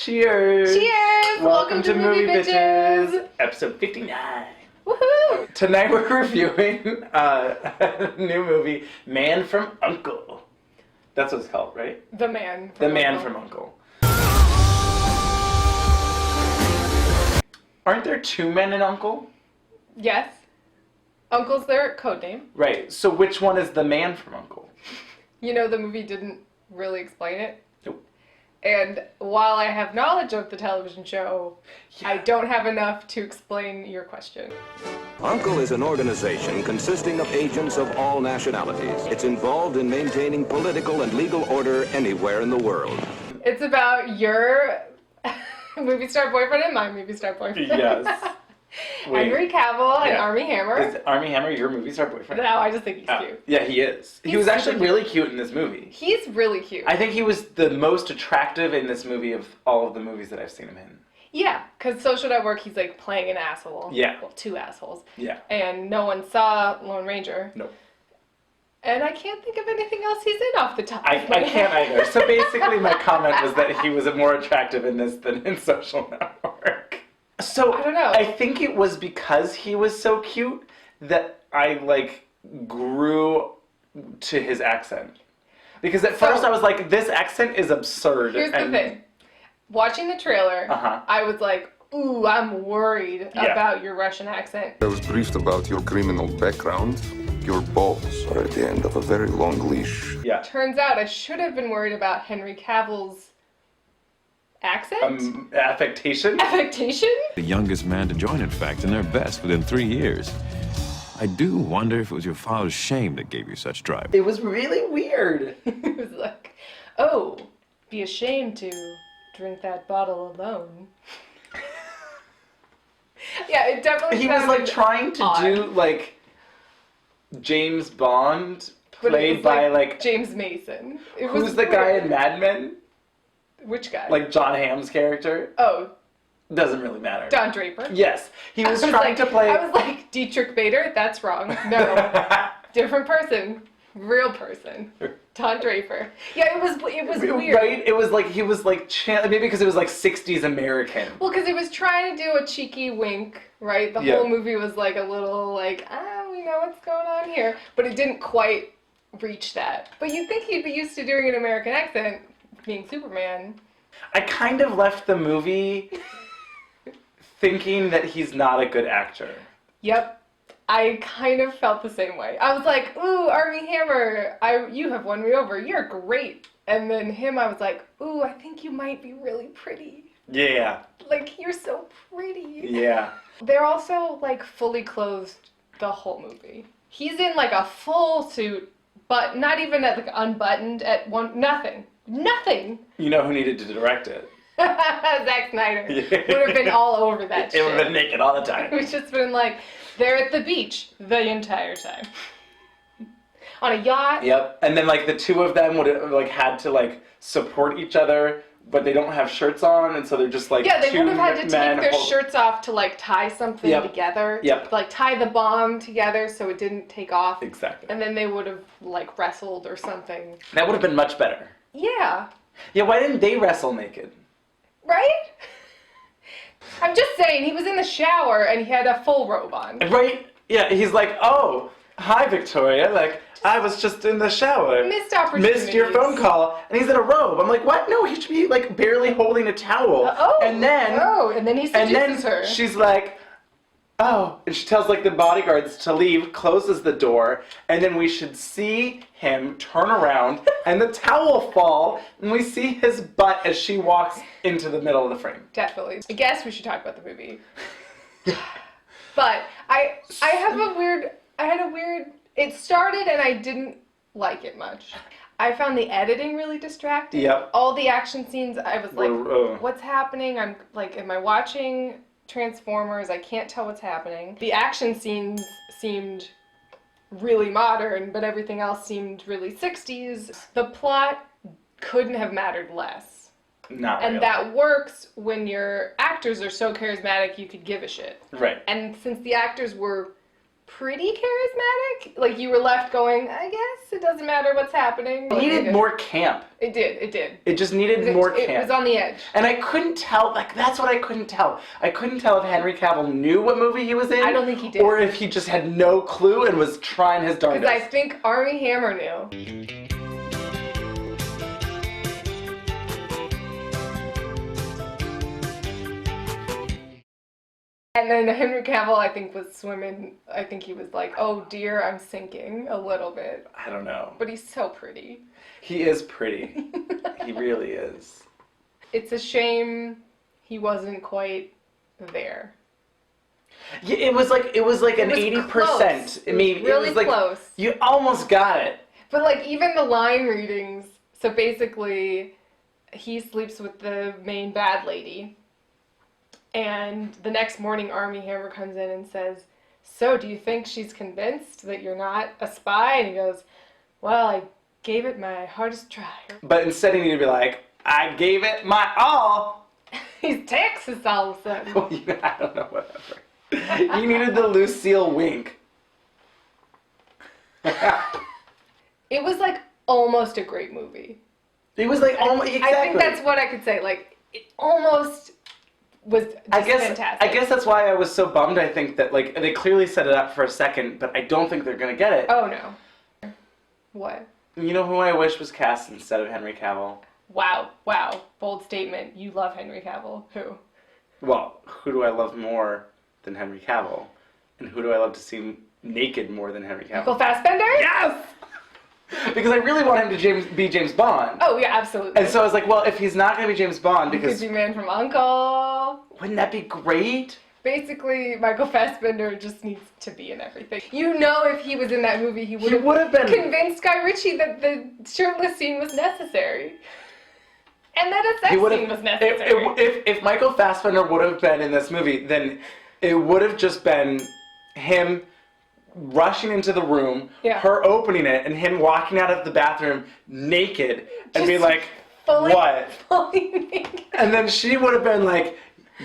Cheers! Cheers! Welcome to Movie Bitches! Episode 59. Woohoo! Tonight we're reviewing a new movie, Man From U.N.C.L.E. That's what it's called, right? The Man From U.N.C.L.E. Aren't there two men in U.N.C.L.E.? Yes. Uncle's their code name. Right, so which one is the man from U.N.C.L.E.? You know, the movie didn't really explain it. Nope. And while I have knowledge of the television show, I don't have enough to explain your question. U.N.C.L.E. is an organization consisting of agents of all nationalities. It's involved in maintaining political and legal order anywhere in the world. It's about your movie star boyfriend and my movie star boyfriend. Yes. Wait. Henry Cavill and Armie Hammer. Is Armie Hammer your movie star boyfriend? No, I just think he's cute. Yeah, he is. He was actually really cute in this movie. He's really cute. I think he was the most attractive in this movie of all of the movies that I've seen him in. Yeah, because Social Network, he's like playing an asshole. Yeah. Well, two assholes. Yeah. And no one saw Lone Ranger. Nope. And I can't think of anything else he's in off the top I of my can't head. either. So basically my comment was that he was more attractive in this than in Social Network. So I don't know. I think it was because he was so cute that I grew to his accent. Because at first I was like, this accent is absurd. Here's the thing. Watching the trailer, I was like, ooh, I'm worried about your Russian accent. I was briefed about your criminal background. Your balls are at the end of a very long leash. Yeah. Turns out I should have been worried about Henry Cavill's accent? Affectation? Affectation? The youngest man to join, in fact, and their best within 3 years. I do wonder if it was your father's shame that gave you such drive. It was really weird. It was like, oh, be ashamed to drink that bottle alone. Yeah, it definitely He was sounded trying to odd. do James Bond But it played was by James Mason. It who's was the guy weird. in Mad Men? Which guy? John Hamm's character? Oh, Doesn't really matter. Don Draper. Yes. He was trying to play... I was like, Dietrich Bader? That's wrong. No. Different person. Real person. Don Draper. Yeah, it was weird. Right? It was he was maybe because it was 60s American. Well, because it was trying to do a cheeky wink, right? The whole movie was a little we know what's going on here. But it didn't quite reach that. But you'd think he'd be used to doing an American accent, being Superman. I kind of left the movie thinking that he's not a good actor. Yep. I kind of felt the same way. I was like, ooh, Armie Hammer, you have won me over. You're great. And then him, I was like, ooh, I think you might be really pretty. Yeah. You're so pretty. Yeah. They're also, fully clothed the whole movie. He's in, a full suit, but not even, unbuttoned at one, nothing. Nothing. You know who needed to direct it? Zack Snyder. Would have been all over that shit. It would have been naked all the time. It would just been they're at the beach the entire time. On a yacht. Yep. And then the two of them would have had to support each other, but they don't have shirts on, and so they're just yeah, they two would have had to men take their shirts off to tie something together. Yep. Tie the bomb together so it didn't take off. Exactly. And then they would have wrestled or something. That would have been much better. Yeah. Yeah, why didn't they wrestle naked? Right? I'm just saying, he was in the shower and he had a full robe on. Right? Yeah, he's oh, hi Victoria, I was just in the shower. Missed opportunities. Missed your phone call, and he's in a robe. I'm what? No, he should be barely holding a towel. And then he seduces her. She's oh, and she tells the bodyguards to leave, closes the door, and then we should see him turn around and the towel fall, and we see his butt as she walks into the middle of the frame. Definitely. I guess we should talk about the movie. But I had a weird, it started and I didn't like it much. I found the editing really distracting. Yep. All the action scenes, I was what's happening? I'm am I watching Transformers? I can't tell what's happening. The action scenes seemed really modern, but everything else seemed really 60s. The plot couldn't have mattered less. Not and really. that works when your actors are so charismatic you could give a shit. Right. And since the actors were pretty charismatic. Like, you were left going, I guess it doesn't matter what's happening. It needed more camp. It did. It just needed more camp. It was on the edge. And I couldn't tell, like, that's what I couldn't tell. I couldn't tell if Henry Cavill knew what movie he was in. I don't think he did. Or if he just had no clue and was trying his darndest. Because I think Armie Hammer knew. And then Henry Cavill, I think, was swimming. I think he was like, oh dear, I'm sinking a little bit. I don't know. But he's so pretty. He is pretty. He really is. It's a shame he wasn't quite there. Yeah, it was like an 80%. Close. I mean, really it was like, close. You almost got it. But like even the line readings, so basically he sleeps with the main bad lady. And the next morning Armie Hammer comes in and says, so do you think she's convinced that you're not a spy? And he goes, well, I gave it my hardest try. But instead he needed to be like, I gave it my all. He's Texas all of a sudden. Well, I don't know, whatever. You needed the Lucille wink. It was like almost a great movie. It was like almost, exactly. I think that's what I could say. Like, it almost was just fantastic. I guess that's why I was so bummed. I think that, like, they clearly set it up for a second, but I don't think they're going to get it. Oh, no. What? You know who I wish was cast instead of Henry Cavill? Wow. Bold statement. You love Henry Cavill. Who? Well, who do I love more than Henry Cavill? And who do I love to see naked more than Henry Cavill? Michael Fassbender? Yes! Because I really want him to be James Bond. Oh, yeah, absolutely. And so I was like, well, if he's not going to be James Bond, He because... could be Man From U.N.C.L.E. Wouldn't that be great? Basically, Michael Fassbender just needs to be in everything. You know, if he was in that movie, he would have been convinced Guy Ritchie that the shirtless scene was necessary. And that a sex scene was necessary. If Michael Fassbender would have been in this movie, then it would have just been him rushing into the room, her opening it, and him walking out of the bathroom naked and be like, what? Fully naked. And then she would have been like,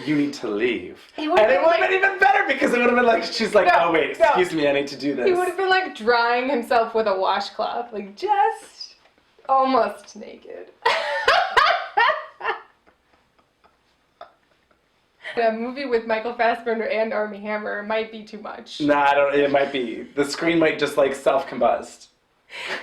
you need to leave. And it would have been even better because it would have been like, she's like, oh wait, excuse me, I need to do this. He would have been like drying himself with a washcloth, like just almost naked. A movie with Michael Fassbender and Armie Hammer might be too much. Nah, I don't. It might be. The screen might just like self-combust.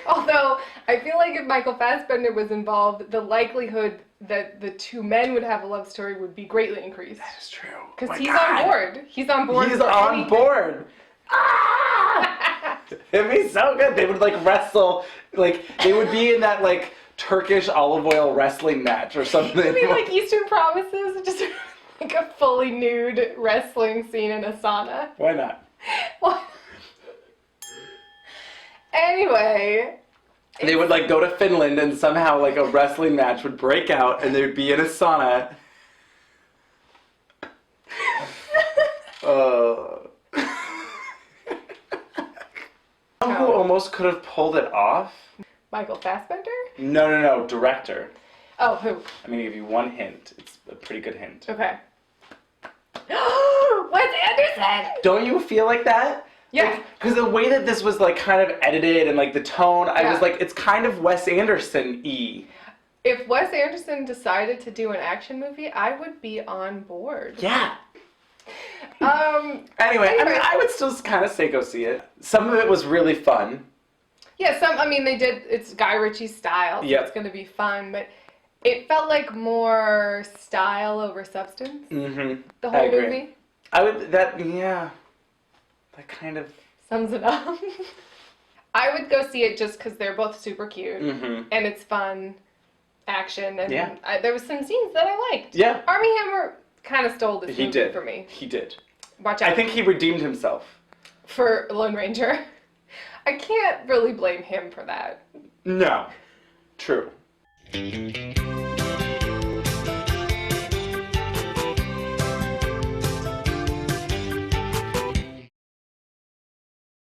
Although I feel like if Michael Fassbender was involved, the likelihood that the two men would have a love story would be greatly increased. That is true. Because he's on board. He's on board. He's on board. Ah! It'd be so good. They would like wrestle. Like they would be in that like Turkish olive oil wrestling match or something. You mean like Eastern Promises? Just like a fully nude wrestling scene in a sauna. Why not? What? Anyway. They would like go to Finland and somehow like a wrestling match would break out and they would be in a sauna. Who almost could have pulled it off? Michael Fassbender? No, director. Oh, who? I'm gonna give you one hint. It's a pretty good hint. Okay. Wes Anderson! Don't you feel like that? Yeah. Because the way that this was like kind of edited and like the tone, I was like, it's kind of Wes Anderson-y. If Wes Anderson decided to do an action movie, I would be on board. Yeah. Anyway, I mean, I would still kind of say go see it. Some of it was really fun. Yeah, it's Guy Ritchie's style, so it's going to be fun, but it felt like more style over substance. Mm-hmm. The whole movie. That kind of sums it up. I would go see it just because they're both super cute, and it's fun action, and there was some scenes that I liked. Yeah. Armie Hammer kind of stole this movie for me. He did. Watch out. I think he redeemed himself. For Lone Ranger. I can't really blame him for that. No. True.